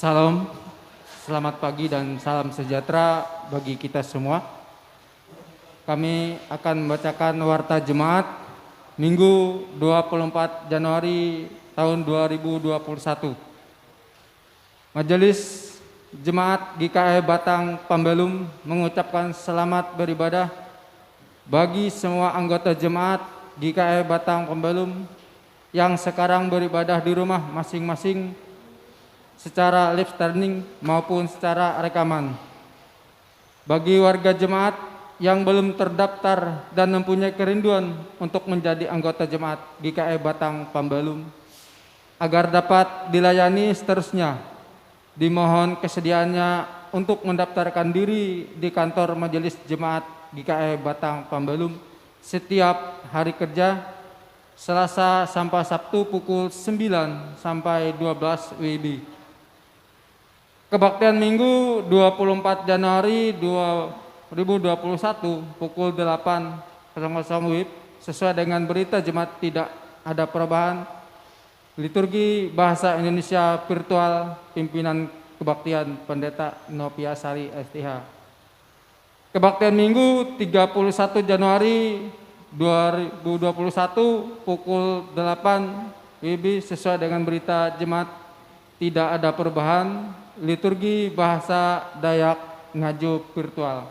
Salam, selamat pagi dan salam sejahtera bagi kita semua. Kami akan membacakan warta jemaat Minggu 24 Januari tahun 2021. Majelis Jemaat GKI Batang Pambelum mengucapkan selamat beribadah bagi semua anggota jemaat GKI Batang Pambelum yang sekarang beribadah di rumah masing-masing secara live streaming maupun secara rekaman. Bagi warga jemaat yang belum terdaftar dan mempunyai kerinduan untuk menjadi anggota jemaat GKI Batang Pambelum agar dapat dilayani seterusnya, dimohon kesediaannya untuk mendaftarkan diri di kantor Majelis Jemaat GKI Batang Pambelum setiap hari kerja Selasa sampai Sabtu pukul 9 sampai 12 WIB. Kebaktian Minggu 24 Januari 2021 pukul 8.00 WIB sesuai dengan berita jemaat tidak ada perubahan. Liturgi Bahasa Indonesia virtual pimpinan kebaktian Pendeta Nopiasari STH. Kebaktian Minggu 31 Januari 2021 pukul 8 WIB sesuai dengan berita jemaat tidak ada perubahan. Liturgi Bahasa Dayak Ngaju virtual.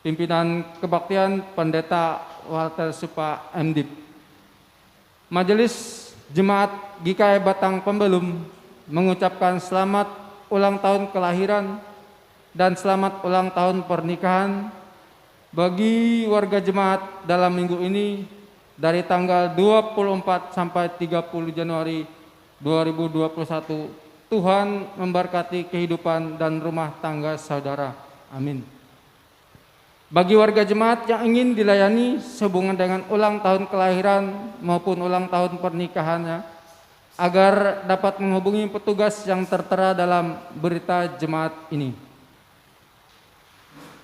Pimpinan kebaktian Pendeta Walter Supa MDip. Majelis Jemaat GKI Batang Pambelum mengucapkan selamat ulang tahun kelahiran dan selamat ulang tahun pernikahan bagi warga jemaat dalam minggu ini dari tanggal 24 sampai 30 Januari 2021. Tuhan memberkati kehidupan dan rumah tangga saudara. Amin. Bagi warga jemaat yang ingin dilayani sehubungan dengan ulang tahun kelahiran maupun ulang tahun pernikahannya, agar dapat menghubungi petugas yang tertera dalam berita jemaat ini.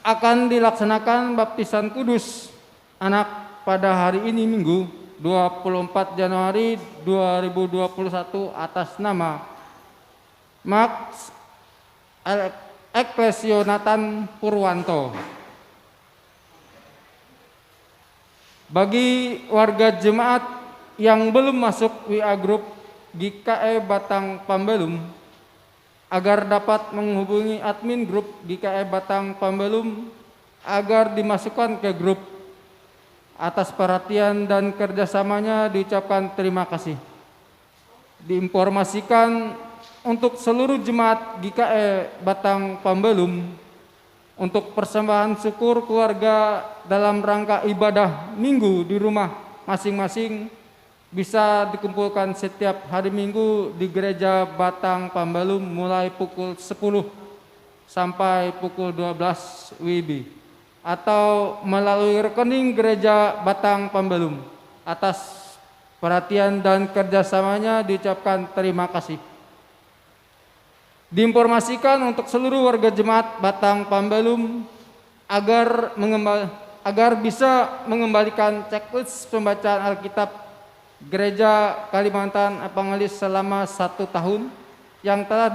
Akan dilaksanakan baptisan kudus anak pada hari ini Minggu 24 Januari 2021 atas nama Max Eklesionatan Purwanto. Bagi warga jemaat yang belum masuk WA Group GKI Batang Pambelum, agar dapat menghubungi admin grup GKI Batang Pambelum agar dimasukkan ke grup. Atas perhatian dan kerjasamanya diucapkan terima kasih. Diinformasikan untuk seluruh jemaat GKI Batang Pambelum untuk persembahan syukur keluarga dalam rangka ibadah minggu di rumah masing-masing bisa dikumpulkan setiap hari Minggu di Gereja Batang Pambelum mulai pukul 10 sampai pukul 12 WIB atau melalui rekening Gereja Batang Pambelum. Atas perhatian dan kerjasamanya diucapkan terima kasih. Diinformasikan untuk seluruh warga jemaat Batang Pambelum agar bisa mengembalikan checklist pembacaan Alkitab Gereja Kalimantan Evangelis selama 1 tahun yang telah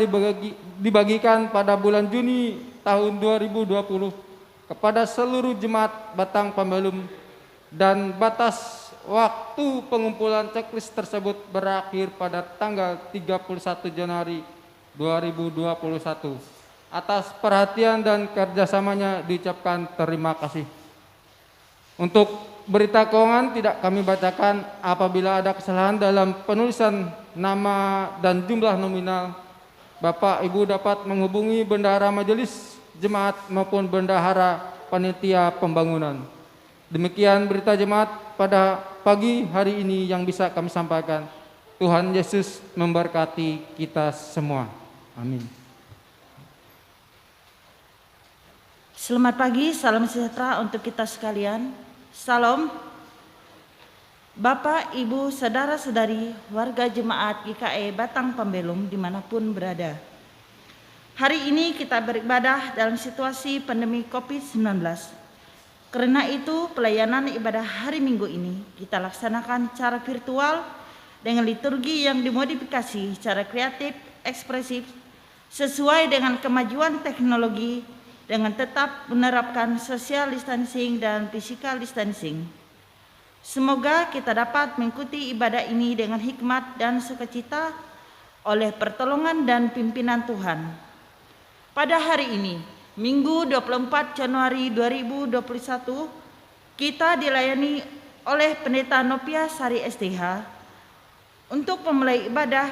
dibagikan pada bulan Juni tahun 2020 kepada seluruh jemaat Batang Pambelum, dan batas waktu pengumpulan checklist tersebut berakhir pada tanggal 31 Januari 2021. Atas perhatian dan kerjasamanya diucapkan terima kasih. Untuk berita keuangan tidak kami bacakan. Apabila ada kesalahan dalam penulisan nama dan jumlah nominal, Bapak Ibu dapat menghubungi bendahara majelis jemaat maupun bendahara panitia pembangunan. Demikian berita jemaat pada pagi hari ini yang bisa kami sampaikan. Tuhan Yesus memberkati kita semua. Amin. Selamat pagi, salam sejahtera untuk kita sekalian. Salam. Bapak, Ibu, Saudara-saudari, warga jemaat GKI Batang Pambelum dimanapun berada. Hari ini kita beribadah dalam situasi pandemi COVID-19. Karena itu pelayanan ibadah hari Minggu ini kita laksanakan secara virtual dengan liturgi yang dimodifikasi secara kreatif, ekspresif, sesuai dengan kemajuan teknologi dengan tetap menerapkan social distancing dan physical distancing. Semoga kita dapat mengikuti ibadah ini dengan hikmat dan sukacita oleh pertolongan dan pimpinan Tuhan. Pada hari ini, Minggu 24 Januari 2021, kita dilayani oleh Pendeta Nopia Sari STH. Untuk memulai ibadah,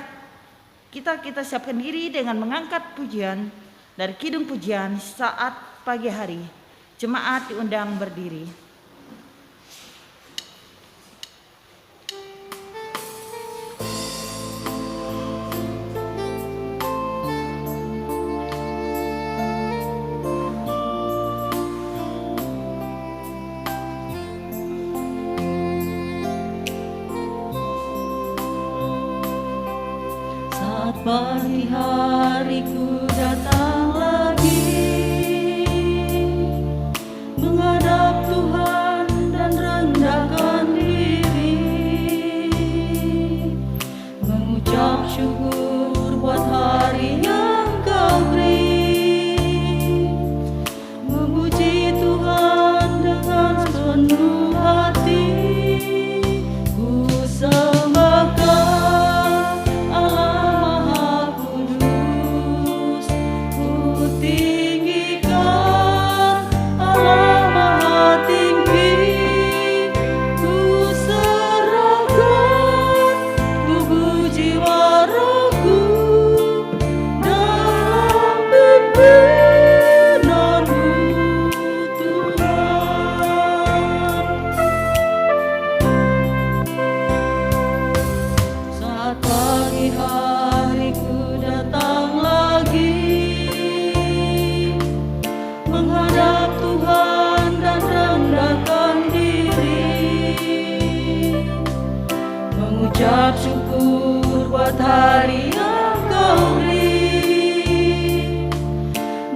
kita siapkan diri dengan mengangkat pujian dari Kidung Pujian saat pagi hari. Jemaat diundang berdiri. Pagi hariku datang lagi menghadap Tuhan dan rendahkan diri, mengucap syukur buat hari yang Kau beri, memuji Tuhan dengan sepenuh hati. Ku sembahkan mengucap syukur buat hari yang Kau beri,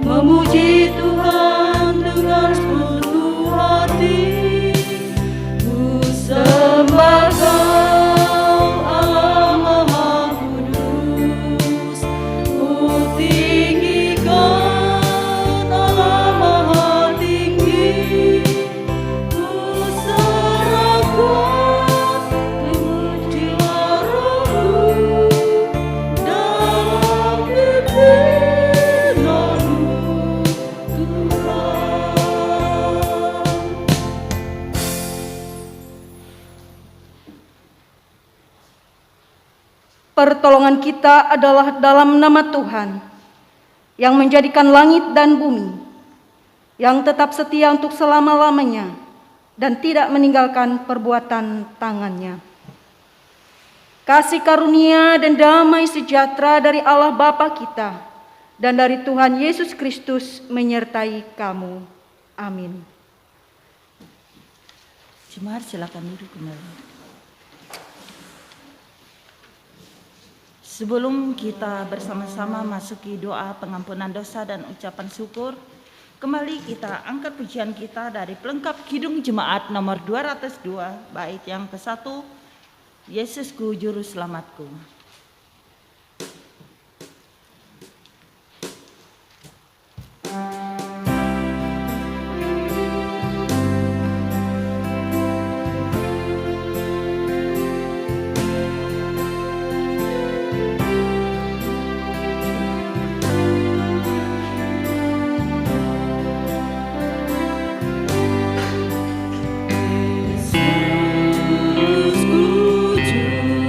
memuji Tuhan dengan sepenuh hati. Ku sembah Kau Allah Maha Kudus, ku tinggikan Allah Maha Tinggi, ku serahkan Pertolongan kita adalah dalam nama Tuhan, yang menjadikan langit dan bumi, yang tetap setia untuk selama-lamanya, dan tidak meninggalkan perbuatan tangannya. Kasih karunia dan damai sejahtera dari Allah Bapa kita, dan dari Tuhan Yesus Kristus menyertai kamu. Amin. Jemaat silakan duduk kembali. Sebelum kita bersama-sama masuki doa pengampunan dosa dan ucapan syukur, kembali kita angkat pujian kita dari pelengkap Kidung Jemaat nomor 202, bait yang ke-1, Yesusku Juru Selamatku. Yesusku Juru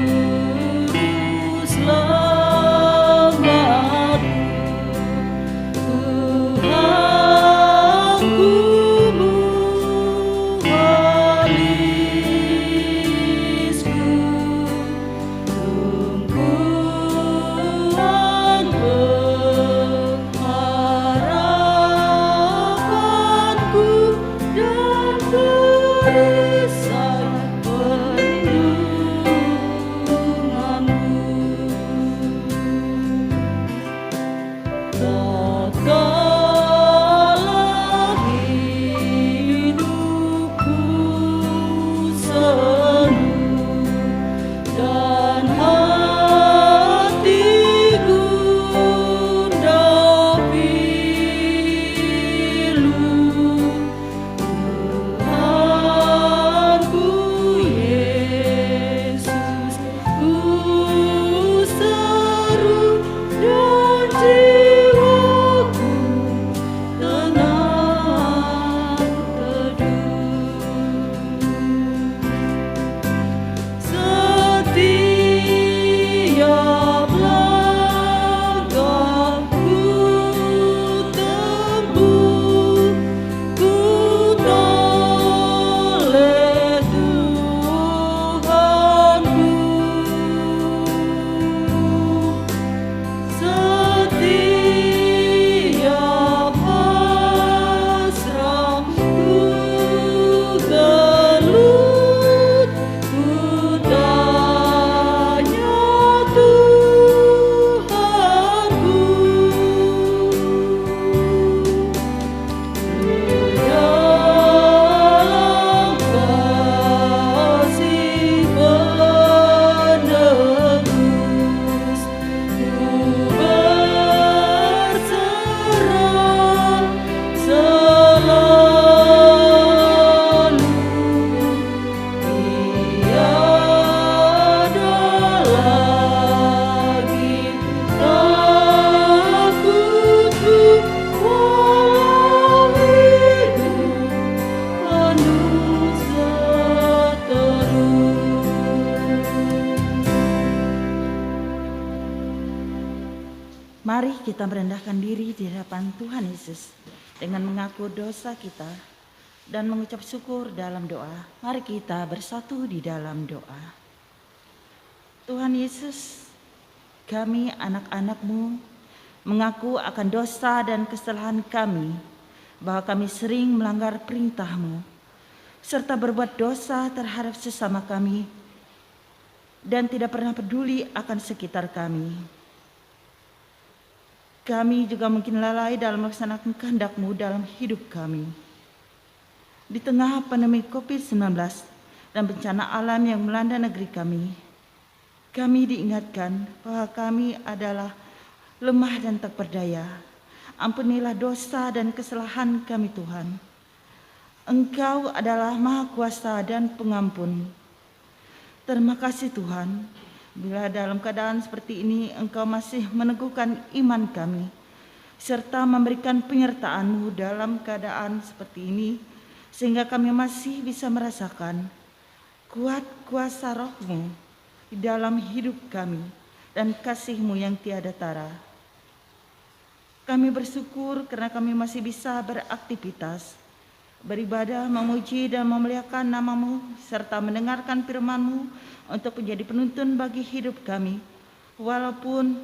Mari kita merendahkan diri di hadapan Tuhan Yesus dengan mengaku dosa kita dan mengucap syukur dalam doa. Mari kita bersatu di dalam doa. Tuhan Yesus, kami anak-anak-Mu mengaku akan dosa dan kesalahan kami, bahwa kami sering melanggar perintah-Mu, serta berbuat dosa terhadap sesama kami, dan tidak pernah peduli akan sekitar kami. Kami juga mungkin lalai dalam melaksanakan kehendak-Mu dalam hidup kami. Di tengah pandemi COVID-19 dan bencana alam yang melanda negeri kami diingatkan bahwa kami adalah lemah dan tak berdaya. Ampunilah dosa dan kesalahan kami Tuhan. Engkau adalah Maha Kuasa dan Pengampun. Terima kasih Tuhan, bila dalam keadaan seperti ini Engkau masih meneguhkan iman kami, serta memberikan penyertaan-Mu dalam keadaan seperti ini, sehingga kami masih bisa merasakan kuat kuasa Roh-Mu di dalam hidup kami dan kasih-Mu yang tiada tara. Kami bersyukur karena kami masih bisa beraktivitas, beribadah, memuji dan memuliakan nama-Mu, serta mendengarkan firman-Mu untuk menjadi penuntun bagi hidup kami, walaupun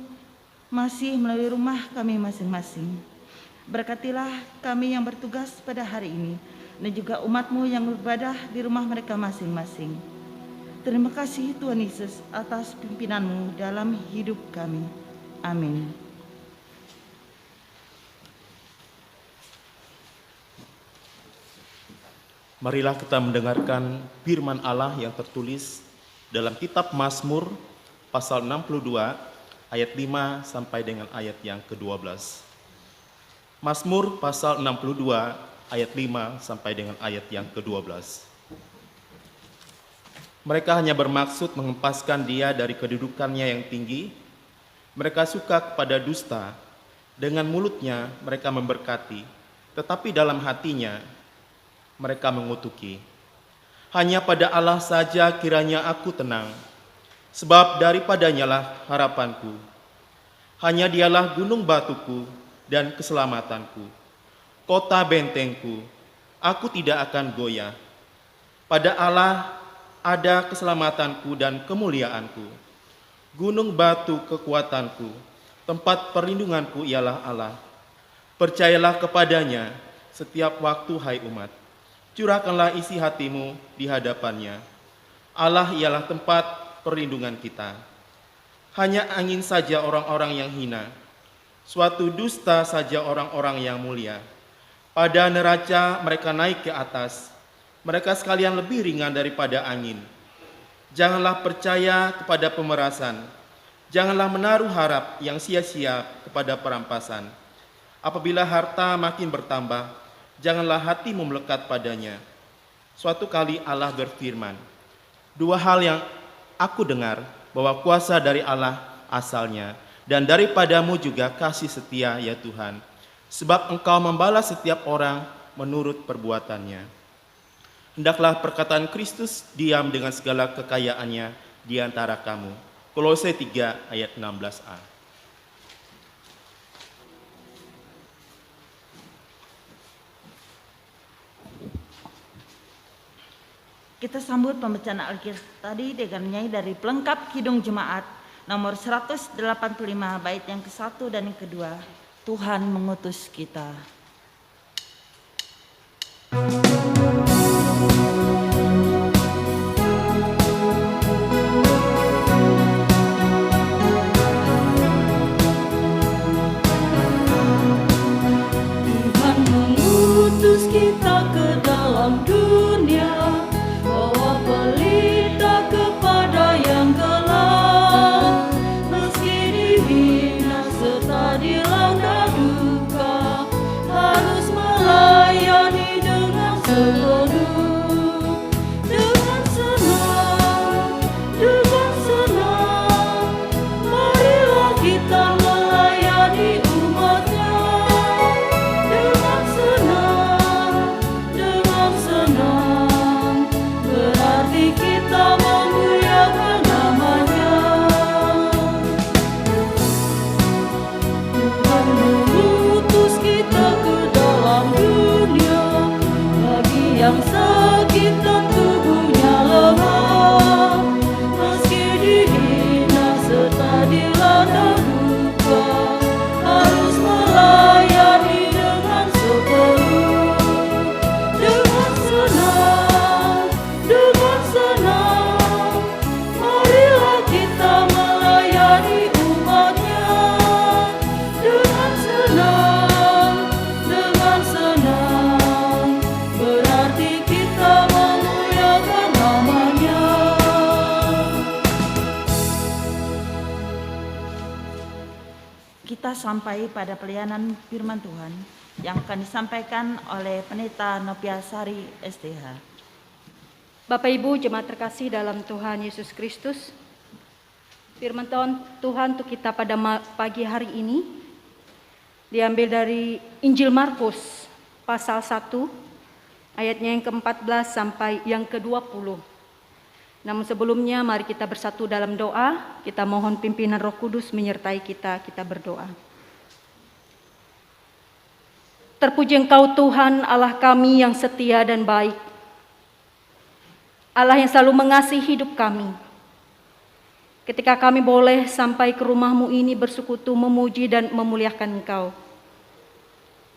masih melalui rumah kami masing-masing. Berkatilah kami yang bertugas pada hari ini, dan juga umat-Mu yang beribadah di rumah mereka masing-masing. Terima kasih Tuhan Yesus atas pimpinan-Mu dalam hidup kami. Amin. Marilah kita mendengarkan firman Allah yang tertulis dalam kitab Mazmur pasal 62 ayat 5 sampai dengan ayat yang ke-12. Mazmur pasal 62 ayat 5 sampai dengan ayat yang ke-12. Mereka hanya bermaksud mengempaskan dia dari kedudukannya yang tinggi. Mereka suka kepada dusta. Dengan mulutnya mereka memberkati, tetapi dalam hatinya mereka mengutuki. Hanya pada Allah saja kiranya aku tenang, sebab daripadanya lah harapanku. Hanya dialah gunung batuku dan keselamatanku, kota bentengku, aku tidak akan goyah. Pada Allah ada keselamatanku dan kemuliaanku. Gunung batu kekuatanku, tempat perlindunganku ialah Allah. Percayalah kepadanya setiap waktu, hai umat. Curahkanlah isi hatimu di hadapannya. Allah ialah tempat perlindungan kita. Hanya angin saja orang-orang yang hina, suatu dusta saja orang-orang yang mulia. Pada neraca mereka naik ke atas, mereka sekalian lebih ringan daripada angin. Janganlah percaya kepada pemerasan, janganlah menaruh harap yang sia-sia kepada perampasan. Apabila harta makin bertambah, janganlah hatimu melekat padanya. Suatu kali Allah berfirman, dua hal yang aku dengar, bahwa kuasa dari Allah asalnya, dan daripadamu juga kasih setia ya Tuhan, sebab Engkau membalas setiap orang menurut perbuatannya. Hendaklah perkataan Kristus diam dengan segala kekayaannya di antara kamu. Kolose 3 ayat 16a. Kita sambut pembacaan Alkitab tadi dengan nyanyi dari pelengkap Kidung Jemaat nomor 185 bait yang ke-1 dan yang kedua. Tuhan mengutus kita. Tuhan mengutus kita ke dalam dunia, bawa pelita kepada yang gelap. Meski dihina serta dilanda duka, harus melayani dengan sepenuh kita sampai pada pelayanan firman Tuhan yang akan disampaikan oleh Pendeta Nopia Sari STH. Bapak Ibu jemaat terkasih dalam Tuhan Yesus Kristus, firman Tuhan untuk kita pada pagi hari ini diambil dari Injil Markus pasal 1 ayatnya yang ke-14 sampai yang ke-20. Namun sebelumnya mari kita bersatu dalam doa, kita mohon pimpinan Roh Kudus menyertai kita berdoa. Terpuji Engkau Tuhan Allah kami yang setia dan baik, Allah yang selalu mengasihi hidup kami. Ketika kami boleh sampai ke rumah-Mu ini bersekutu memuji dan memuliakan Engkau.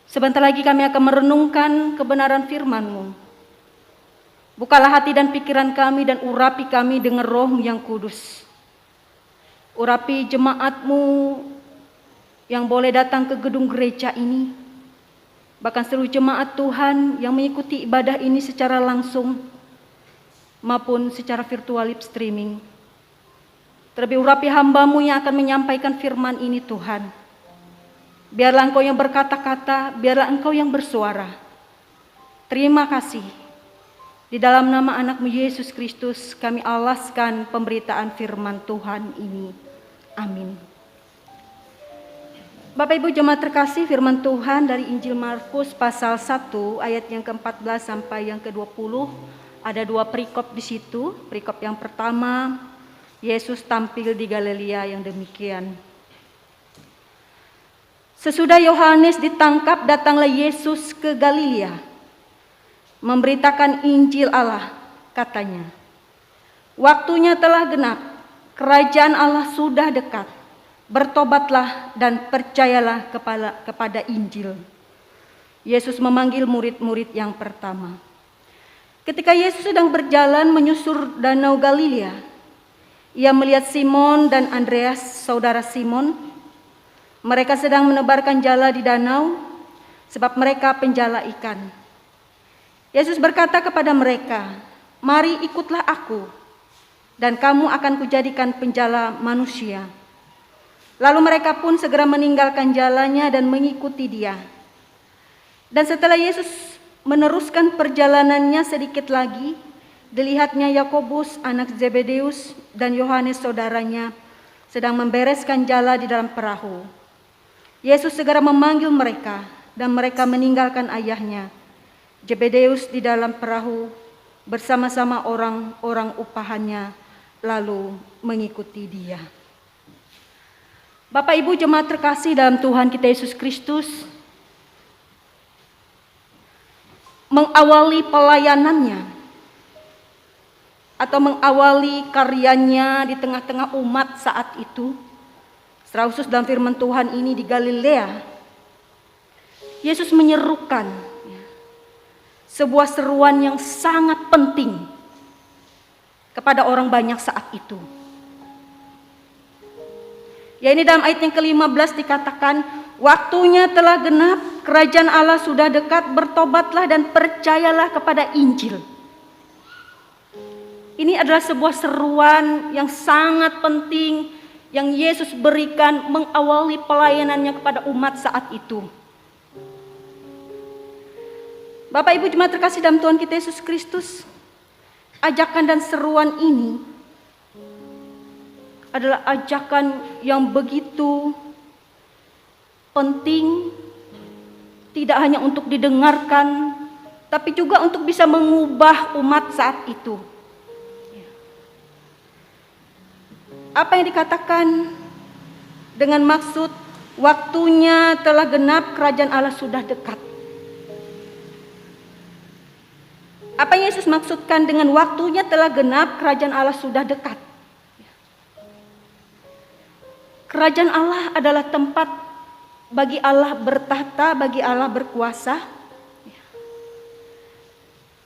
Sebentar lagi kami akan merenungkan kebenaran firman-Mu. Bukalah hati dan pikiran kami dan urapi kami dengan Roh-Mu yang kudus. Urapi jemaat-Mu yang boleh datang ke gedung gereja ini. Bahkan seluruh jemaat Tuhan yang mengikuti ibadah ini secara langsung maupun secara virtual live streaming. Terlebih urapi hamba-Mu yang akan menyampaikan firman ini Tuhan. Biarlah Engkau yang berkata-kata, biarlah Engkau yang bersuara. Terima kasih. Di dalam nama anak-Mu Yesus Kristus kami alaskan pemberitaan firman Tuhan ini. Amin. Bapak Ibu jemaat terkasih, firman Tuhan dari Injil Markus pasal 1 ayat yang ke-14 sampai yang ke-20. Ada 2 perikop di situ. Perikop yang pertama, Yesus tampil di Galilea yang demikian. Sesudah Yohanes ditangkap, datanglah Yesus ke Galilea memberitakan Injil Allah, katanya. Waktunya telah genap, kerajaan Allah sudah dekat. Bertobatlah dan percayalah kepada Injil. Yesus memanggil murid-murid yang pertama. Ketika Yesus sedang berjalan menyusur danau Galilea, ia melihat Simon dan Andreas, saudara Simon. Mereka sedang menebarkan jala di danau, sebab mereka penjala ikan. Yesus berkata kepada mereka, "Mari ikutlah aku, dan kamu akan kujadikan penjala manusia." Lalu mereka pun segera meninggalkan jalannya dan mengikuti Dia. Dan setelah Yesus meneruskan perjalanannya sedikit lagi, dilihatnya Yakobus anak Zebedeus dan Yohanes saudaranya sedang membereskan jala di dalam perahu. Yesus segera memanggil mereka, dan mereka meninggalkan ayahnya Zebedeus di dalam perahu bersama-sama orang-orang upahannya, lalu mengikuti Dia. Bapak Ibu jemaat terkasih dalam Tuhan kita Yesus Kristus, mengawali pelayanannya atau mengawali karyanya di tengah-tengah umat saat itu, secara khusus dalam firman Tuhan ini di Galilea, Yesus menyerukan sebuah seruan yang sangat penting kepada orang banyak saat itu. Ya, ini dalam ayat yang ke-15 dikatakan, waktunya telah genap, kerajaan Allah sudah dekat, bertobatlah dan percayalah kepada Injil. Ini adalah sebuah seruan yang sangat penting yang Yesus berikan mengawali pelayanannya kepada umat saat itu. Bapak Ibu jemaat terkasih dalam Tuhan kita Yesus Kristus, ajakan dan seruan ini adalah ajakan yang begitu penting, tidak hanya untuk didengarkan, tapi juga untuk bisa mengubah umat saat itu. Apa yang dikatakan dengan maksud waktunya telah genap, kerajaan Allah sudah dekat? Apa yang Yesus maksudkan dengan waktunya telah genap, kerajaan Allah sudah dekat? Kerajaan Allah adalah tempat bagi Allah bertahta, bagi Allah berkuasa.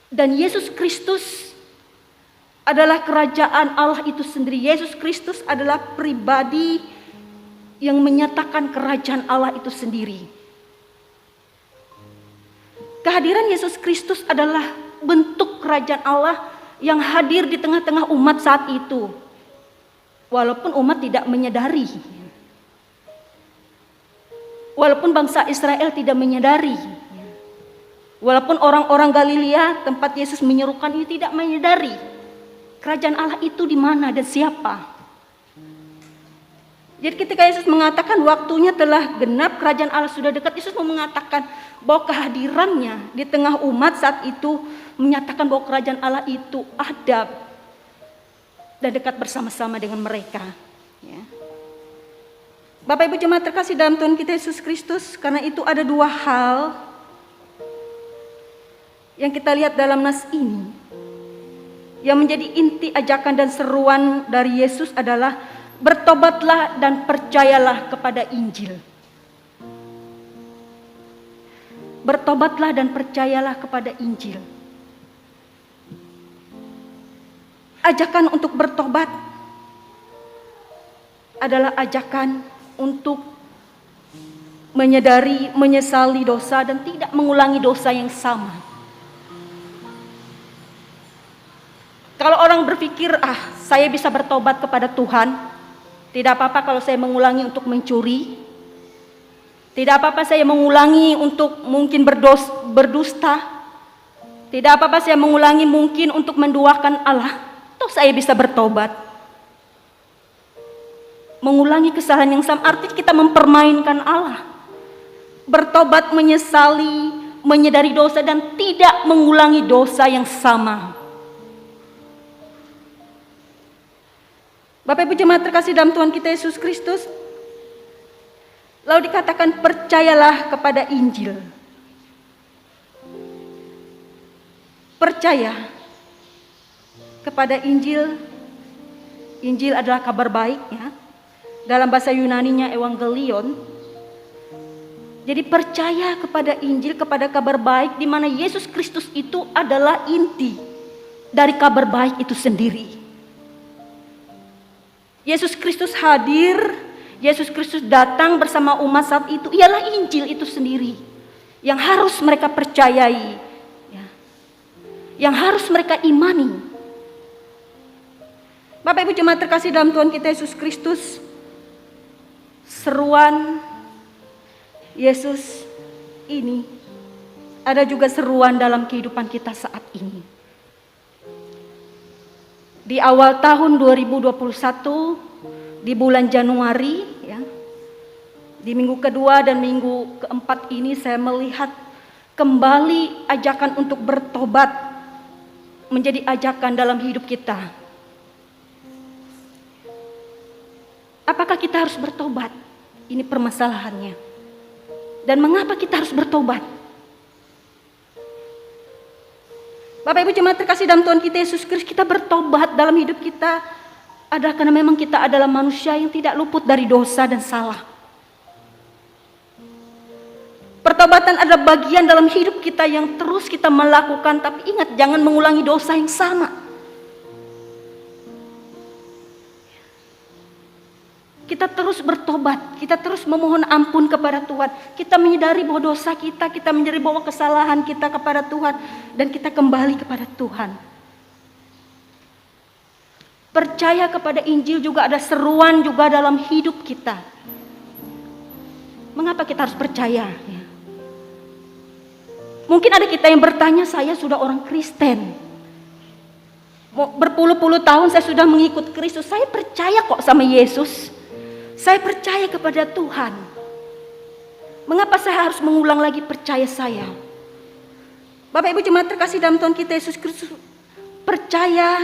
Dan Yesus Kristus adalah kerajaan Allah itu sendiri. Yesus Kristus adalah pribadi yang menyatakan kerajaan Allah itu sendiri. Kehadiran Yesus Kristus adalah bentuk kerajaan Allah yang hadir di tengah-tengah umat saat itu. Walaupun umat tidak menyadari. Walaupun bangsa Israel tidak menyadari, walaupun orang-orang Galilea tempat Yesus menyerukan ini tidak menyadari kerajaan Allah itu di mana dan siapa. Jadi ketika Yesus mengatakan waktunya telah genap, kerajaan Allah sudah dekat, Yesus mau mengatakan bahwa kehadirannya di tengah umat saat itu menyatakan bahwa kerajaan Allah itu ada dan dekat bersama-sama dengan mereka. Ya. Bapak Ibu jemaat terkasih dalam Tuhan kita Yesus Kristus, karena itu ada dua hal yang kita lihat dalam nas ini. Yang menjadi inti ajakan dan seruan dari Yesus adalah bertobatlah dan percayalah kepada Injil. Bertobatlah dan percayalah kepada Injil. Ajakan untuk bertobat adalah ajakan untuk menyadari, menyesali dosa dan tidak mengulangi dosa yang sama. Kalau orang berpikir, saya bisa bertobat kepada Tuhan, tidak apa-apa kalau saya mengulangi untuk mencuri, tidak apa-apa saya mengulangi untuk mungkin berdusta, tidak apa-apa saya mengulangi mungkin untuk menduakan Allah, toh saya bisa bertobat. Mengulangi kesalahan yang sama artinya kita mempermainkan Allah. Bertobat, menyesali, menyadari dosa dan tidak mengulangi dosa yang sama. Bapak Ibu jemaat terkasih dalam Tuhan kita Yesus Kristus, lalu dikatakan percayalah kepada Injil. Percaya kepada Injil. Injil adalah kabar baik, ya. Dalam bahasa Yunaninya evangelion. Jadi percaya kepada Injil, kepada kabar baik di mana Yesus Kristus itu adalah inti dari kabar baik itu sendiri. Yesus Kristus hadir, Yesus Kristus datang bersama umat saat itu, ialah Injil itu sendiri yang harus mereka percayai, ya, yang harus mereka imani. Bapak Ibu jemaat terkasih dalam Tuhan kita Yesus Kristus, seruan Yesus ini ada juga seruan dalam kehidupan kita saat ini. Di awal tahun 2021, di bulan Januari, ya, di minggu kedua dan minggu keempat ini saya melihat kembali ajakan untuk bertobat menjadi ajakan dalam hidup kita. Apakah kita harus bertobat? Ini permasalahannya. Dan mengapa kita harus bertobat? Bapak Ibu jemaat terkasih dalam Tuhan kita Yesus Kristus, kita bertobat dalam hidup kita adalah karena memang kita adalah manusia yang tidak luput dari dosa dan salah. Pertobatan adalah bagian dalam hidup kita yang terus kita melakukan, tapi ingat jangan mengulangi dosa yang sama. Kita terus bertobat, kita terus memohon ampun kepada Tuhan. Kita menyadari bahwa dosa kita menyadari bahwa kesalahan kita kepada Tuhan, dan kita kembali kepada Tuhan. Percaya kepada Injil juga ada seruan juga dalam hidup kita. Mengapa kita harus percaya? Ya. Mungkin ada kita yang bertanya, saya sudah orang Kristen. Berpuluh-puluh tahun saya sudah mengikut Kristus, saya percaya kok sama Yesus. Saya percaya kepada Tuhan. Mengapa saya harus mengulang lagi percaya saya? Bapak Ibu jemaat terkasih dalam Tuhan kita Yesus Kristus, percaya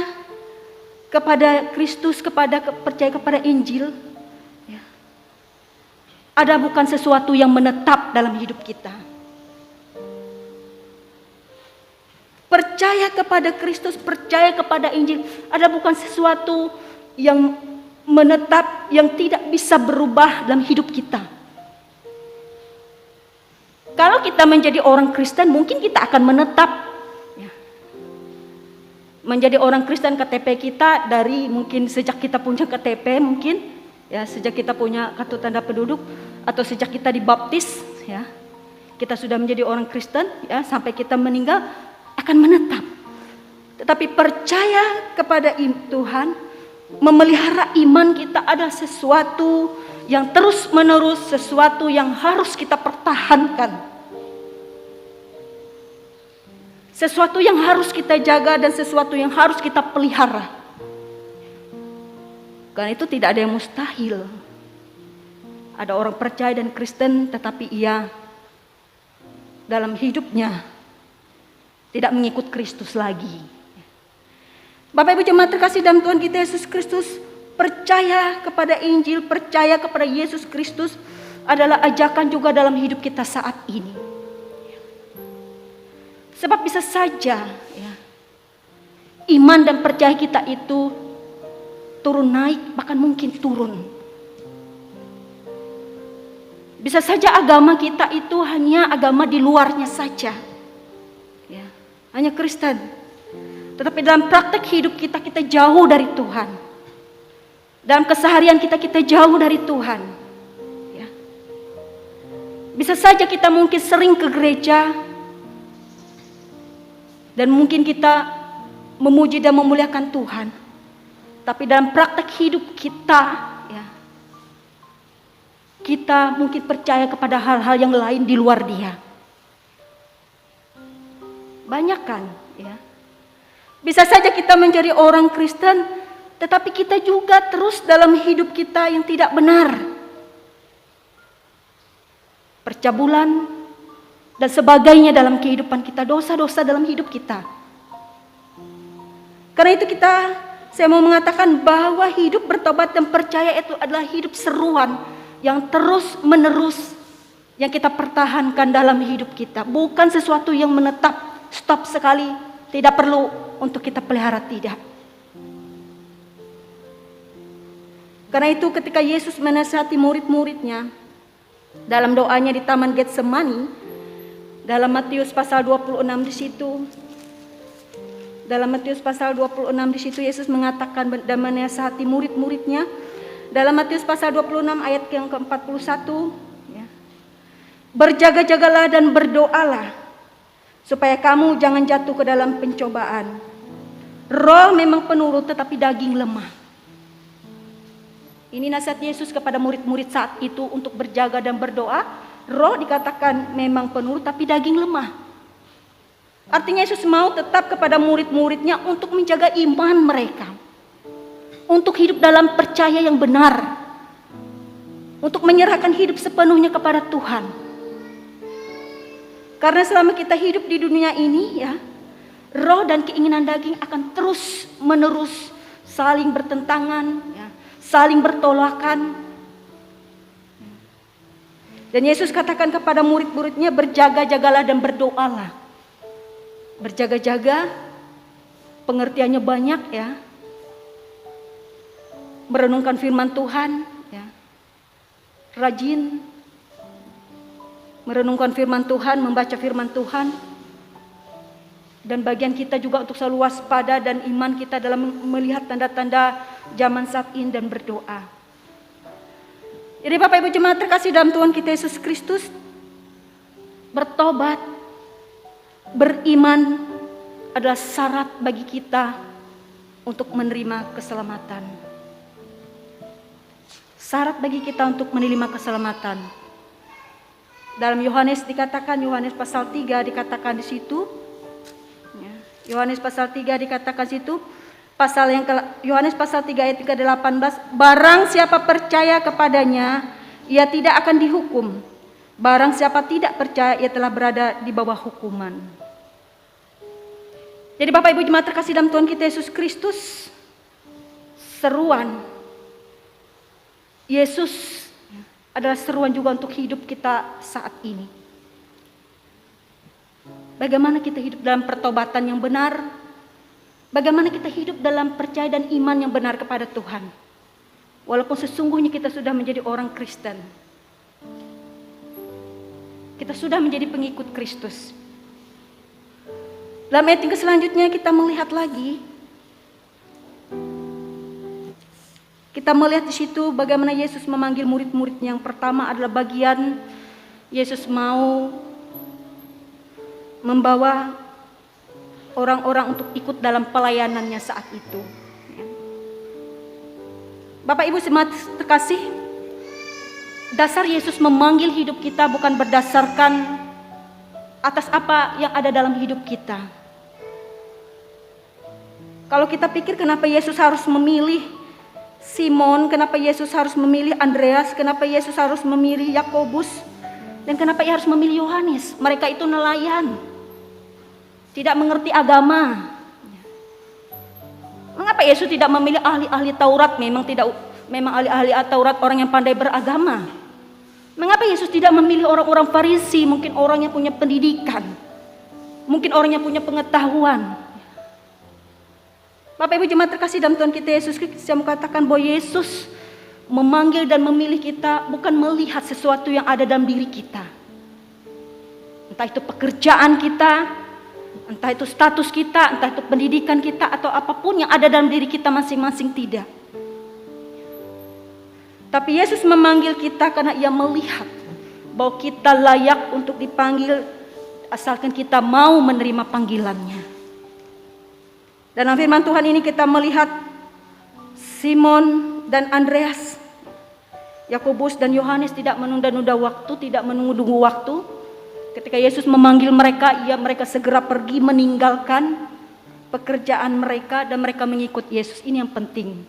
kepada Kristus, percaya kepada Injil, ya, ada bukan sesuatu yang menetap dalam hidup kita. Percaya kepada Kristus, percaya kepada Injil, ada bukan sesuatu yang menetap, yang tidak bisa berubah dalam hidup kita. Kalau kita menjadi orang Kristen, mungkin kita akan menetap. Ya. Menjadi orang Kristen, KTP kita dari mungkin sejak kita punya KTP, mungkin ya sejak kita punya kartu tanda penduduk, atau sejak kita dibaptis, ya kita sudah menjadi orang Kristen, ya sampai kita meninggal akan menetap. Tetapi percaya kepada Tuhan, memelihara iman kita adalah sesuatu yang terus menerus, sesuatu yang harus kita pertahankan, sesuatu yang harus kita jaga dan sesuatu yang harus kita pelihara. Karena itu tidak ada yang mustahil. Ada orang percaya dan Kristen tetapi ia dalam hidupnya tidak mengikut Kristus lagi. Bapak Ibu jemaat terkasih dalam Tuhan kita Yesus Kristus, percaya kepada Injil, percaya kepada Yesus Kristus adalah ajakan juga dalam hidup kita saat ini. Sebab bisa saja ya, iman dan percaya kita itu turun naik, bahkan mungkin turun. Bisa saja agama kita itu hanya agama di luarnya saja, ya, hanya Kristen. Tetapi dalam praktek hidup kita, kita jauh dari Tuhan. Dalam keseharian kita, kita jauh dari Tuhan. Ya. Bisa saja kita mungkin sering ke gereja, dan mungkin kita memuji dan memuliakan Tuhan. Tapi dalam praktek hidup kita, ya, kita mungkin percaya kepada hal-hal yang lain di luar Dia. Banyak kan, ya. Bisa saja kita menjadi orang Kristen, tetapi kita juga terus dalam hidup kita yang tidak benar. Percabulan dan sebagainya dalam kehidupan kita, dosa-dosa dalam hidup kita. Karena itu saya mau mengatakan bahwa hidup bertobat dan percaya itu adalah hidup seruan yang terus menerus yang kita pertahankan dalam hidup kita. Bukan sesuatu yang menetap, stop sekali, tidak perlu untuk kita pelihara, tidak. Karena itu ketika Yesus menasihati murid-muridnya dalam doanya di Taman Getsemani, dalam Matius pasal 26 di situ, dalam Matius pasal 26 di situ Yesus mengatakan dan menasihati murid-muridnya. Dalam Matius pasal 26 ayat yang ke-41, ya, berjaga-jagalah dan berdoalah supaya kamu jangan jatuh ke dalam pencobaan. Roh memang penurut tetapi daging lemah. Ini nasihat Yesus kepada murid-murid saat itu untuk berjaga dan berdoa. Roh dikatakan memang penurut tapi daging lemah. Artinya Yesus mau tetap kepada murid-muridnya untuk menjaga iman mereka, untuk hidup dalam percaya yang benar, untuk menyerahkan hidup sepenuhnya kepada Tuhan. Karena selama kita hidup di dunia ini, ya, roh dan keinginan daging akan terus menerus saling bertentangan, ya, saling bertolakan. Dan Yesus katakan kepada murid-muridnya, berjaga-jagalah dan berdoalah. Berjaga-jaga pengertiannya banyak, ya. Merenungkan firman Tuhan, ya. Rajin merenungkan firman Tuhan, membaca firman Tuhan. Dan bagian kita juga untuk selalu waspada dan iman kita dalam melihat tanda-tanda zaman saat ini dan berdoa. Jadi Bapak Ibu jemaat terkasih dalam Tuhan kita Yesus Kristus, bertobat, beriman adalah syarat bagi kita untuk menerima keselamatan. Syarat bagi kita untuk menerima keselamatan. Dalam Yohanes dikatakan, Yohanes pasal 3 dikatakan di situ, ya, Yohanes pasal 3 dikatakan situ, Yohanes pasal 3 ayat 18, barang siapa percaya kepadanya, ia tidak akan dihukum. Barang siapa tidak percaya, ia telah berada di bawah hukuman. Jadi Bapak Ibu jemaat terkasih dalam Tuhan kita Yesus Kristus, seruan Yesus adalah seruan juga untuk hidup kita saat ini. Bagaimana kita hidup dalam pertobatan yang benar, bagaimana kita hidup dalam percaya dan iman yang benar kepada Tuhan. Walaupun sesungguhnya kita sudah menjadi orang Kristen, kita sudah menjadi pengikut Kristus. Dalam ayat yang selanjutnya kita melihat lagi, kita melihat di situ bagaimana Yesus memanggil murid-muridnya. Yang pertama adalah bagian Yesus mau membawa orang-orang untuk ikut dalam pelayanannya saat itu. Bapak Ibu jemaat terkasih, dasar Yesus memanggil hidup kita bukan berdasarkan atas apa yang ada dalam hidup kita. Kalau kita pikir kenapa Yesus harus memilih Simon, kenapa Yesus harus memilih Andreas, kenapa Yesus harus memilih Yakobus, dan kenapa ia harus memilih Yohanes? Mereka itu nelayan, tidak mengerti agama. Mengapa Yesus tidak memilih ahli-ahli Taurat? Memang ahli-ahli Taurat orang yang pandai beragama. Mengapa Yesus tidak memilih orang-orang Farisi, mungkin orang yang punya pendidikan, mungkin orang yang punya pengetahuan? Bapak Ibu jemaat terkasih dalam Tuhan kita Yesus Kristus, saya mau katakan bahwa Yesus memanggil dan memilih kita bukan melihat sesuatu yang ada dalam diri kita. Entah itu pekerjaan kita, entah itu status kita, entah itu pendidikan kita, atau apapun yang ada dalam diri kita masing-masing, tidak. Tapi Yesus memanggil kita karena ia melihat bahwa kita layak untuk dipanggil asalkan kita mau menerima panggilannya. Dalam firman Tuhan ini kita melihat Simon dan Andreas, Yakobus dan Yohanes tidak menunda-nunda waktu, tidak menunggu-nunggu waktu. Ketika Yesus memanggil mereka, mereka segera pergi meninggalkan pekerjaan mereka dan mereka mengikut Yesus. Ini yang penting.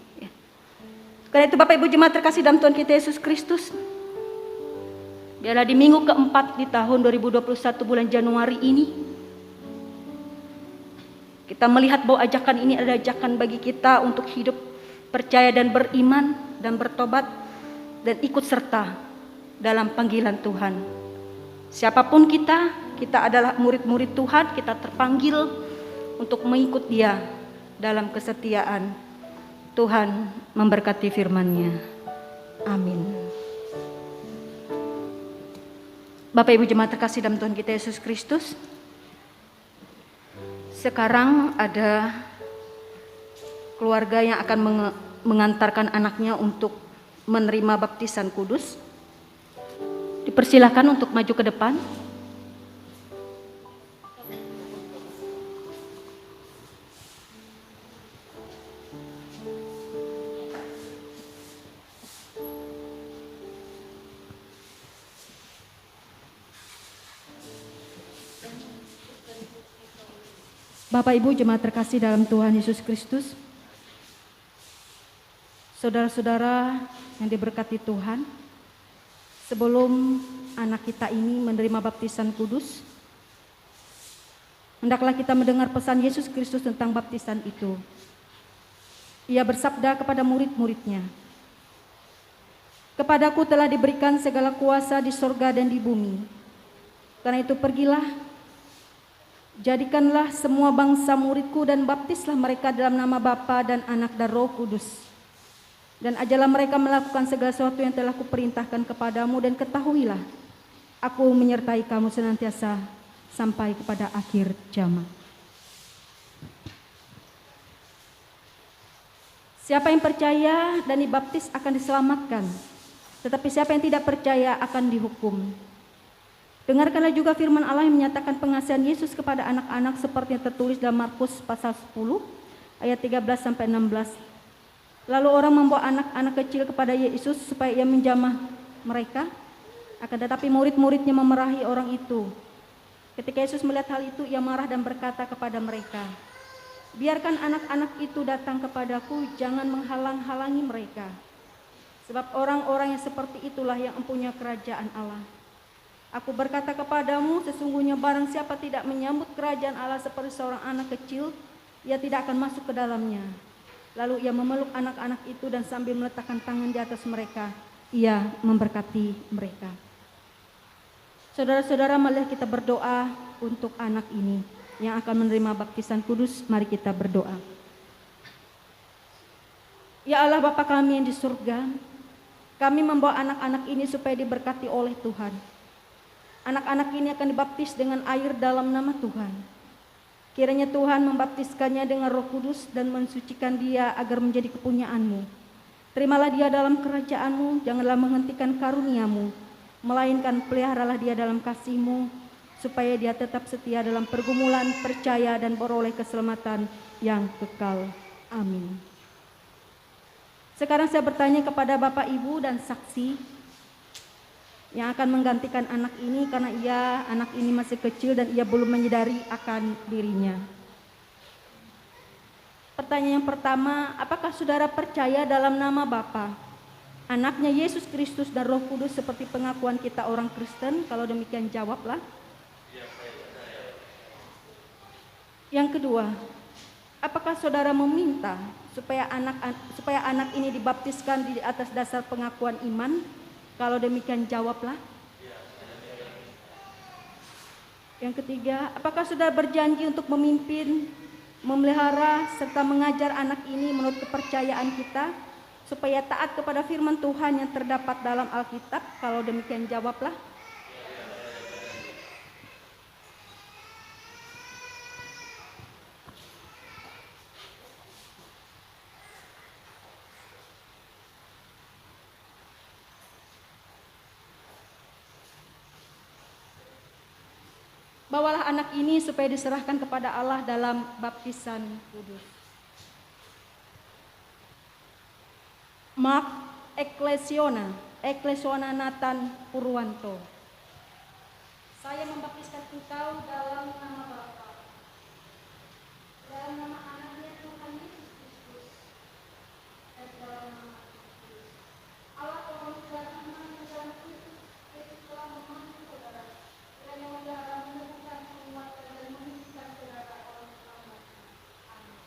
Karena itu Bapak Ibu jemaat terkasih dalam Tuhan kita Yesus Kristus, biarlah di minggu keempat di tahun 2021 bulan Januari ini, kita melihat bahwa ajakan ini adalah ajakan bagi kita untuk hidup percaya dan beriman dan bertobat dan ikut serta dalam panggilan Tuhan. Siapapun kita adalah murid-murid Tuhan, kita terpanggil untuk mengikut Dia dalam kesetiaan. Tuhan memberkati firman-Nya. Amin. Bapak Ibu jemaat terkasih dalam Tuhan kita Yesus Kristus, sekarang ada keluarga yang akan mengantarkan anaknya untuk menerima baptisan kudus. Dipersilakan untuk maju ke depan. Bapak Ibu jemaat terkasih dalam Tuhan Yesus Kristus, saudara-saudara yang diberkati Tuhan, sebelum anak kita ini menerima baptisan kudus, hendaklah kita mendengar pesan Yesus Kristus tentang baptisan itu. Ia bersabda kepada murid-muridnya, "Kepadaku telah diberikan segala kuasa di sorga dan di bumi. Karena itu pergilah, jadikanlah semua bangsa muridku dan baptislah mereka dalam nama Bapa dan Anak dan Roh Kudus. Dan ajarlah mereka melakukan segala sesuatu yang telah kuperintahkan kepadamu, dan ketahuilah, aku menyertai kamu senantiasa sampai kepada akhir zaman." Siapa yang percaya dan dibaptis akan diselamatkan, tetapi siapa yang tidak percaya akan dihukum. Dengarkanlah juga firman Allah yang menyatakan pengasihan Yesus kepada anak-anak seperti yang tertulis dalam Markus pasal 10 ayat 13 sampai 16. Lalu orang membawa anak-anak kecil kepada Yesus supaya ia menjamah mereka, akan tetapi murid-muridnya memarahi orang itu. Ketika Yesus melihat hal itu, ia marah dan berkata kepada mereka, "Biarkan anak-anak itu datang kepadaku, jangan menghalang-halangi mereka. Sebab orang-orang yang seperti itulah yang mempunyai kerajaan Allah. Aku berkata kepadamu, sesungguhnya barang siapa tidak menyambut kerajaan Allah seperti seorang anak kecil, ia tidak akan masuk ke dalamnya." Lalu ia memeluk anak-anak itu dan sambil meletakkan tangan di atas mereka, ia memberkati mereka. Saudara-saudara, marilah kita berdoa untuk anak ini yang akan menerima baptisan kudus. Mari kita berdoa. Ya Allah Bapa kami yang di surga, kami membawa anak-anak ini supaya diberkati oleh Tuhan. Anak-anak ini akan dibaptis dengan air dalam nama Tuhan. Kiranya Tuhan membaptiskannya dengan Roh Kudus dan mensucikan dia agar menjadi kepunyaan-Mu. Terimalah dia dalam kerajaan-Mu, janganlah menghentikan karunia-Mu, melainkan peliharalah dia dalam kasih-Mu, supaya dia tetap setia dalam pergumulan, percaya dan beroleh keselamatan yang kekal. Amin. Sekarang saya bertanya kepada Bapak Ibu dan saksi yang akan menggantikan anak ini karena anak ini masih kecil dan ia belum menyadari akan dirinya. Pertanyaan yang pertama, apakah saudara percaya dalam nama Bapa, Anaknya Yesus Kristus dan Roh Kudus seperti pengakuan kita orang Kristen? Kalau demikian jawablah. Yang kedua, apakah saudara meminta supaya anak ini dibaptiskan di atas dasar pengakuan iman? Kalau demikian jawablah. Yang ketiga, apakah saudara berjanji untuk memimpin, memelihara, serta mengajar anak ini menurut kepercayaan kita supaya taat kepada firman Tuhan yang terdapat dalam Alkitab? Kalau demikian jawablah. Bawalah anak ini supaya diserahkan kepada Allah dalam baptisan kudus. Mark Eklesiona Nathan Purwanto. Saya membaptiskan engkau dalam nama Bapa, dalam nama anaknya Tuhan Yesus Kristus, dan dalam nama Kristus. Allah telah mengajarkan dalam Kristus telah membantu saudara dan yang memelihara menemukan penguatan dan menghidupkan saudara orang selamat. Amin.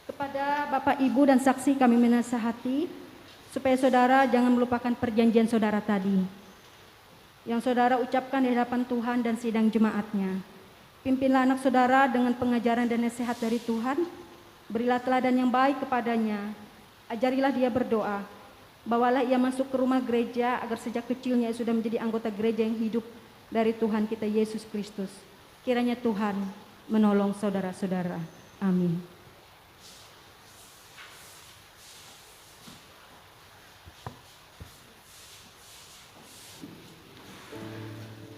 Kepada Bapak, Ibu, dan saksi kami menasihati supaya saudara jangan melupakan perjanjian saudara tadi yang saudara ucapkan di hadapan Tuhan dan sidang jemaatnya. Pimpinlah anak saudara dengan pengajaran dan nasihat dari Tuhan. Berilah teladan yang baik kepadanya. Ajarilah dia berdoa. Bawalah ia masuk ke rumah gereja agar sejak kecilnya ia sudah menjadi anggota gereja yang hidup dari Tuhan kita Yesus Kristus. Kiranya Tuhan menolong saudara-saudara. Amin.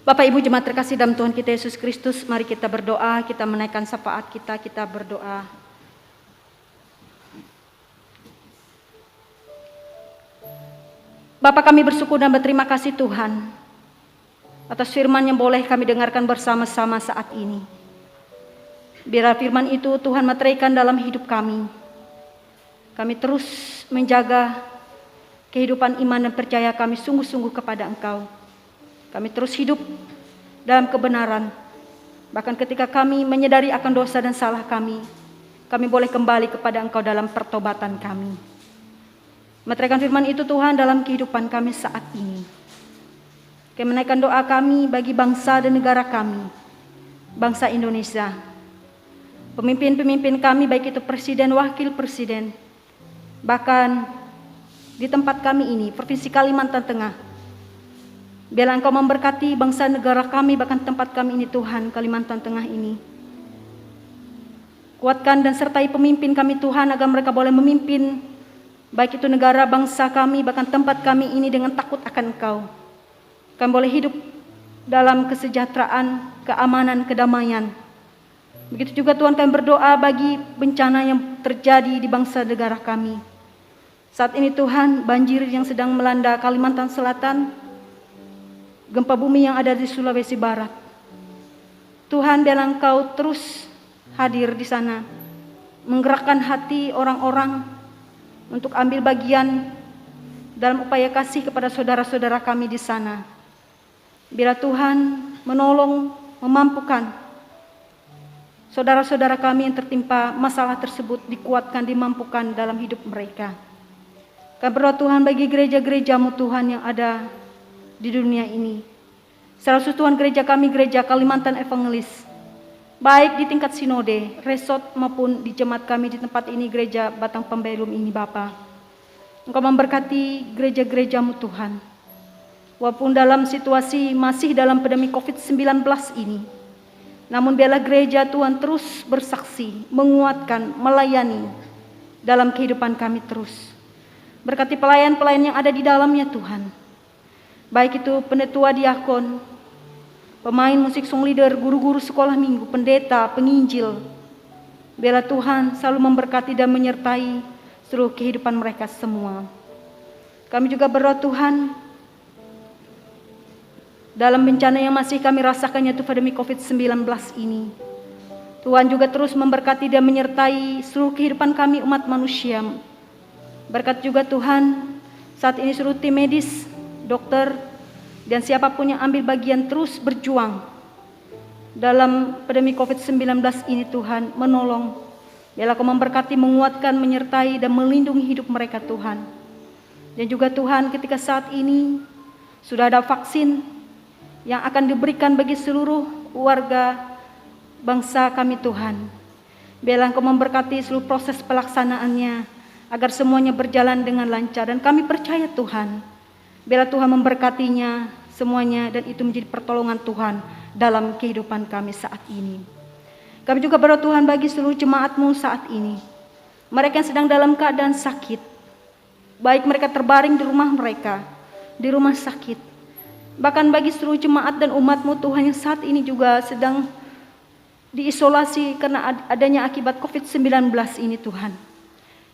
Bapak Ibu jemaat terkasih dalam Tuhan kita Yesus Kristus, mari kita berdoa, kita menaikkan syafaat kita berdoa. Bapa, kami bersyukur dan berterima kasih Tuhan atas firman yang boleh kami dengarkan bersama-sama saat ini. Biarlah firman itu Tuhan meteraikan dalam hidup kami. Kami terus menjaga kehidupan iman dan percaya kami sungguh-sungguh kepada Engkau. Kami terus hidup dalam kebenaran. Bahkan ketika kami menyadari akan dosa dan salah kami boleh kembali kepada Engkau dalam pertobatan kami. Meteraikan firman itu Tuhan dalam kehidupan kami saat ini. Kami menaikkan doa kami bagi bangsa dan negara kami, bangsa Indonesia. Pemimpin-pemimpin kami baik itu presiden, wakil presiden, bahkan di tempat kami ini, Provinsi Kalimantan Tengah. Biarlah Engkau memberkati bangsa negara kami, bahkan tempat kami ini Tuhan, Kalimantan Tengah ini. Kuatkan dan sertai pemimpin kami Tuhan, agar mereka boleh memimpin, baik itu negara bangsa kami, bahkan tempat kami ini dengan takut akan Engkau. Kami boleh hidup dalam kesejahteraan, keamanan, kedamaian. Begitu juga Tuhan kami berdoa bagi bencana yang terjadi di bangsa negara kami. Saat ini Tuhan, banjir yang sedang melanda Kalimantan Selatan, gempa bumi yang ada di Sulawesi Barat. Tuhan, biarlah Engkau terus hadir di sana, menggerakkan hati orang-orang untuk ambil bagian dalam upaya kasih kepada saudara-saudara kami di sana. Biarlah Tuhan menolong, memampukan saudara-saudara kami yang tertimpa masalah tersebut, dikuatkan, dimampukan dalam hidup mereka. Kami berdoa Tuhan bagi gereja-gereja-Mu Tuhan yang ada di dunia ini. Secara khusus Tuhan gereja kami, gereja Kalimantan Evangelis, baik di tingkat sinode, resort maupun di jemaat kami di tempat ini, gereja Batang Pembelum ini Bapa. Engkau memberkati gereja-gereja-Mu Tuhan. Walaupun dalam situasi masih dalam pandemi COVID-19 ini, namun biarlah gereja Tuhan terus bersaksi, menguatkan, melayani dalam kehidupan kami terus. Berkati pelayan-pelayan yang ada di dalamnya Tuhan. baik itu penetua diakon, pemain musik song leader, guru-guru sekolah minggu, pendeta, penginjil. Biarlah Tuhan selalu memberkati dan menyertai seluruh kehidupan mereka semua. Kami juga berdoa Tuhan, dalam bencana yang masih kami rasakan yaitu pandemi COVID-19 ini, Tuhan juga terus memberkati dan menyertai seluruh kehidupan kami umat manusia. Berkat juga Tuhan, saat ini seluruh tim medis, dokter, dan siapapun yang ambil bagian terus berjuang dalam pandemi COVID-19 ini Tuhan, menolong. Biarlah Kau memberkati, menguatkan, menyertai, dan melindungi hidup mereka Tuhan. Dan juga Tuhan, ketika saat ini sudah ada vaksin yang akan diberikan bagi seluruh warga bangsa kami Tuhan. Biarlah Engkau memberkati seluruh proses pelaksanaannya, agar semuanya berjalan dengan lancar. Dan kami percaya Tuhan, biarlah Tuhan memberkatinya semuanya, dan itu menjadi pertolongan Tuhan dalam kehidupan kami saat ini. Kami juga berdoa Tuhan bagi seluruh jemaat-Mu saat ini, mereka yang sedang dalam keadaan sakit, baik mereka terbaring di rumah mereka, di rumah sakit, bahkan bagi seluruh jemaat dan umat-Mu Tuhan yang saat ini juga sedang diisolasi karena adanya akibat COVID-19 ini Tuhan.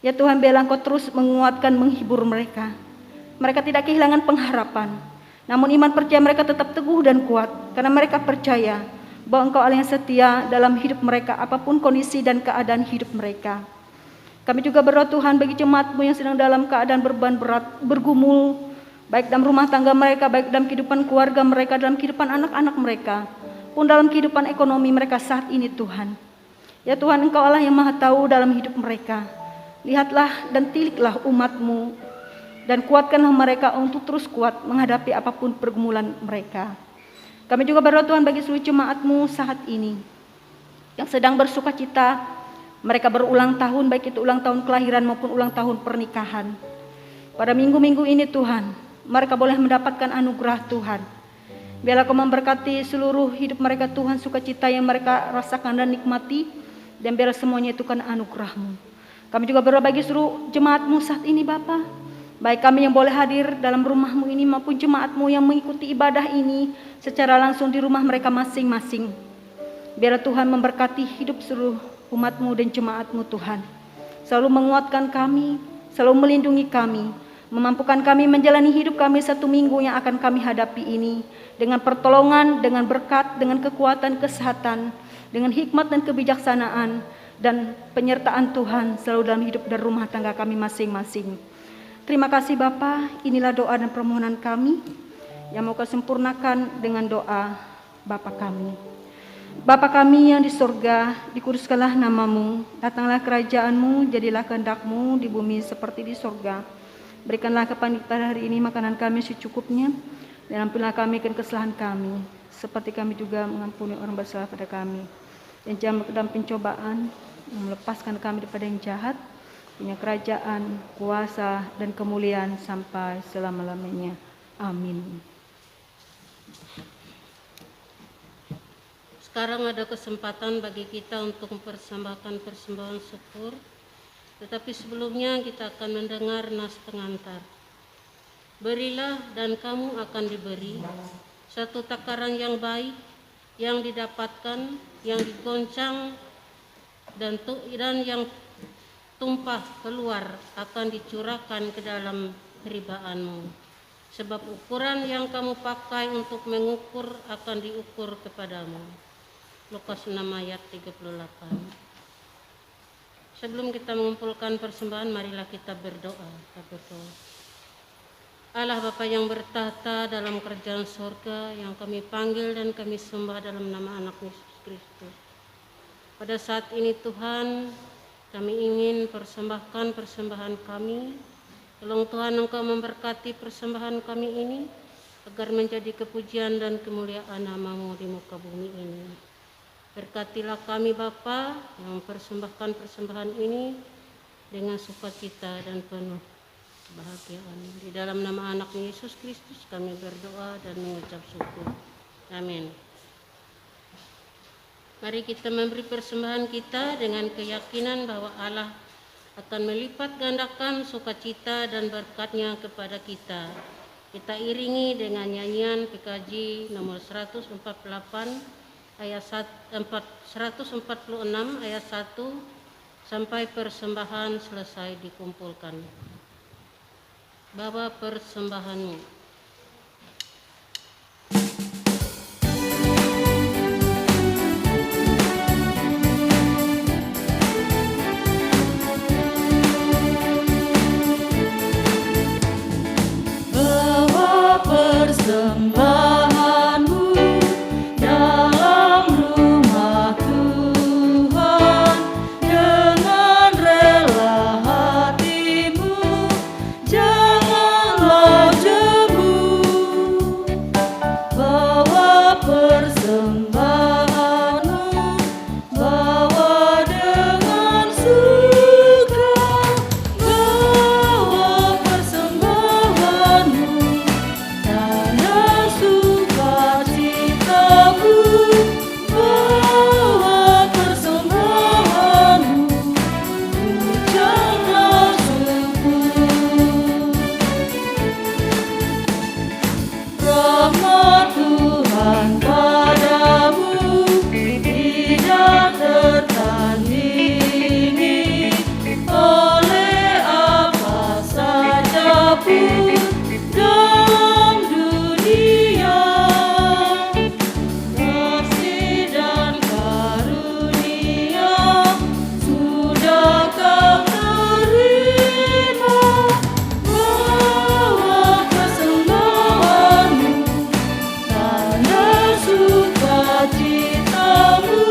Ya Tuhan, biarlah Engkau terus menguatkan, menghibur mereka. Mereka tidak kehilangan pengharapan, namun iman percaya mereka tetap teguh dan kuat, karena mereka percaya bahwa Engkau Allah yang setia dalam hidup mereka, apapun kondisi dan keadaan hidup mereka. Kami juga berdoa Tuhan bagi jemaat-Mu yang sedang dalam keadaan beban berat, bergumul, baik dalam rumah tangga mereka, baik dalam kehidupan keluarga mereka, dalam kehidupan anak-anak mereka, pun dalam kehidupan ekonomi mereka saat ini Tuhan. Ya Tuhan, Engkau Allah yang Maha Tahu dalam hidup mereka. Lihatlah dan tiliklah umat-Mu, dan kuatkanlah mereka untuk terus kuat menghadapi apapun pergumulan mereka. Kami juga berdoa Tuhan bagi seluruh jemaat-Mu saat ini yang sedang bersuka cita, mereka berulang tahun, baik itu ulang tahun kelahiran maupun ulang tahun pernikahan. Pada minggu-minggu ini Tuhan, mereka boleh mendapatkan anugerah Tuhan. Biarlah Kau memberkati seluruh hidup mereka Tuhan, sukacita yang mereka rasakan dan nikmati, dan biarlah semuanya itu karena anugerah-Mu. Kami juga berdoa bagi seluruh jemaat-Mu saat ini Bapa, baik kami yang boleh hadir dalam rumah-Mu ini maupun jemaat-Mu yang mengikuti ibadah ini secara langsung di rumah mereka masing-masing. Biarlah Tuhan memberkati hidup seluruh umat-Mu dan jemaat-Mu Tuhan. Selalu menguatkan kami, selalu melindungi kami, memampukan kami menjalani hidup kami satu minggu yang akan kami hadapi ini dengan pertolongan, dengan berkat, dengan kekuatan, kesehatan, dengan hikmat dan kebijaksanaan, dan penyertaan Tuhan selalu dalam hidup dan rumah tangga kami masing-masing. Terima kasih Bapa, inilah doa dan permohonan kami yang mau Kau sempurnakan dengan doa Bapa kami. Bapa kami yang di surga, dikuduskanlah nama-Mu, datanglah kerajaan-Mu, jadilah kehendak-Mu di bumi seperti di surga. Berikanlah kepada kita hari ini makanan kami secukupnya, dan ampunilah kami akan kesalahan kami, seperti kami juga mengampuni orang bersalah pada kami. Dan jangan ke dalam pencobaan, yang melepaskan kami daripada yang jahat, punya kerajaan, kuasa, dan kemuliaan sampai selama-lamanya. Amin. Sekarang ada kesempatan bagi kita untuk mempersembahkan persembahan syukur. Tetapi sebelumnya kita akan mendengar nas pengantar. Berilah dan kamu akan diberi, satu takaran yang baik, yang didapatkan, yang digoncang, dan yang tumpah keluar akan dicurahkan ke dalam ribaanmu. Sebab ukuran yang kamu pakai untuk mengukur akan diukur kepadamu. Lukas 6 ayat 38. Sebelum kita mengumpulkan persembahan, marilah kita berdoa. Allah Bapa yang bertahta dalam kerajaan surga, yang kami panggil dan kami sembah dalam nama anak Yesus Kristus. Pada saat ini Tuhan, kami ingin persembahkan persembahan kami. Tolong Tuhan Engkau memberkati persembahan kami ini, agar menjadi kepujian dan kemuliaan nama-Mu di muka bumi ini. Berkatilah kami Bapa yang mempersembahkan persembahan ini dengan sukacita dan penuh kebahagiaan. Di dalam nama anak Yesus Kristus kami berdoa dan mengucap syukur. Amin. Mari kita memberi persembahan kita dengan keyakinan bahwa Allah akan melipat gandakan sukacita dan berkat-Nya kepada kita. Kita iringi dengan nyanyian PKJ nomor 146 ayat 1, 146 ayat 1 sampai persembahan selesai dikumpulkan. Bapa, persembahanmu. Bawa persembahanmu dalam rumah Tuhan dengan rela hatimu, janganlah jemu. Bawa persembahanmu, bawa dengan suka. Bawa persembahanmu, tanda sukacitamu. Bawa persembahanmu, ucaplah syukur. Rahmat Tuhan padamu tidak tertandingi oleh apa saja pun dalam dunia. Kasih dan karunia sudah kau terima. Bawa persembahanmu, tanda sukacitamu.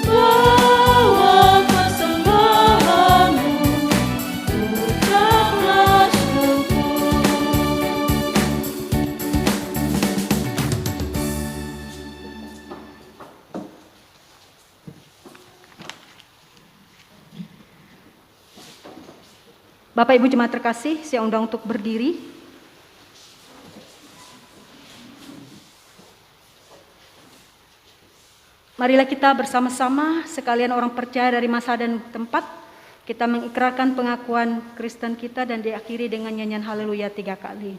Bawa persembahanmu, ucaplah syukur. Bapak Ibu jemaat terkasih, saya undang untuk berdiri. Marilah kita bersama-sama sekalian orang percaya dari masa dan tempat, kita mengikrarkan pengakuan Kristen kita dan diakhiri dengan nyanyian haleluya 3 kali.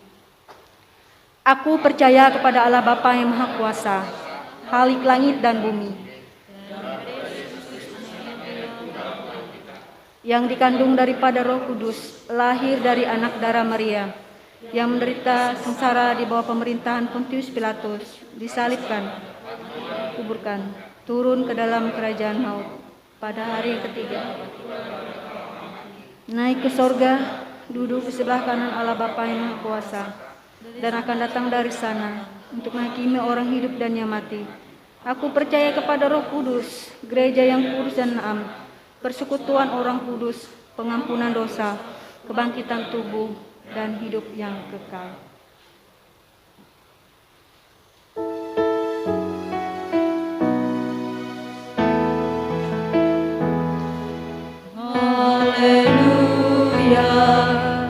Aku percaya kepada Allah Bapa yang Maha Kuasa, Khalik langit dan bumi, yang dikandung daripada Roh Kudus, lahir dari anak darah Maria, yang menderita sengsara di bawah pemerintahan Pontius Pilatus, disalibkan, kuburkan, turun ke dalam kerajaan maut pada hari yang ketiga, naik ke sorga, duduk di sebelah kanan Allah Bapa yang Maha Kuasa, dan akan datang dari sana untuk menghakimi orang hidup dan yang mati. Aku percaya kepada Roh Kudus, gereja yang kudus dan am, persekutuan orang kudus, pengampunan dosa, kebangkitan tubuh, dan hidup yang kekal. Haleluya,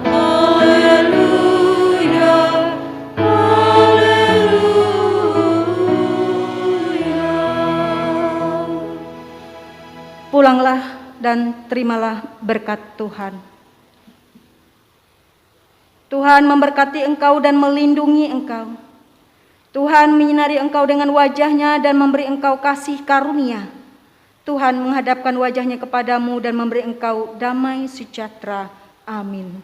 haleluya, haleluya. Pulanglah dan terimalah berkat Tuhan. Tuhan memberkati engkau dan melindungi engkau. Tuhan menyinari engkau dengan wajah-Nya dan memberi engkau kasih karunia. Tuhan menghadapkan wajah-Nya kepadamu dan memberi engkau damai sejahtera. Amin.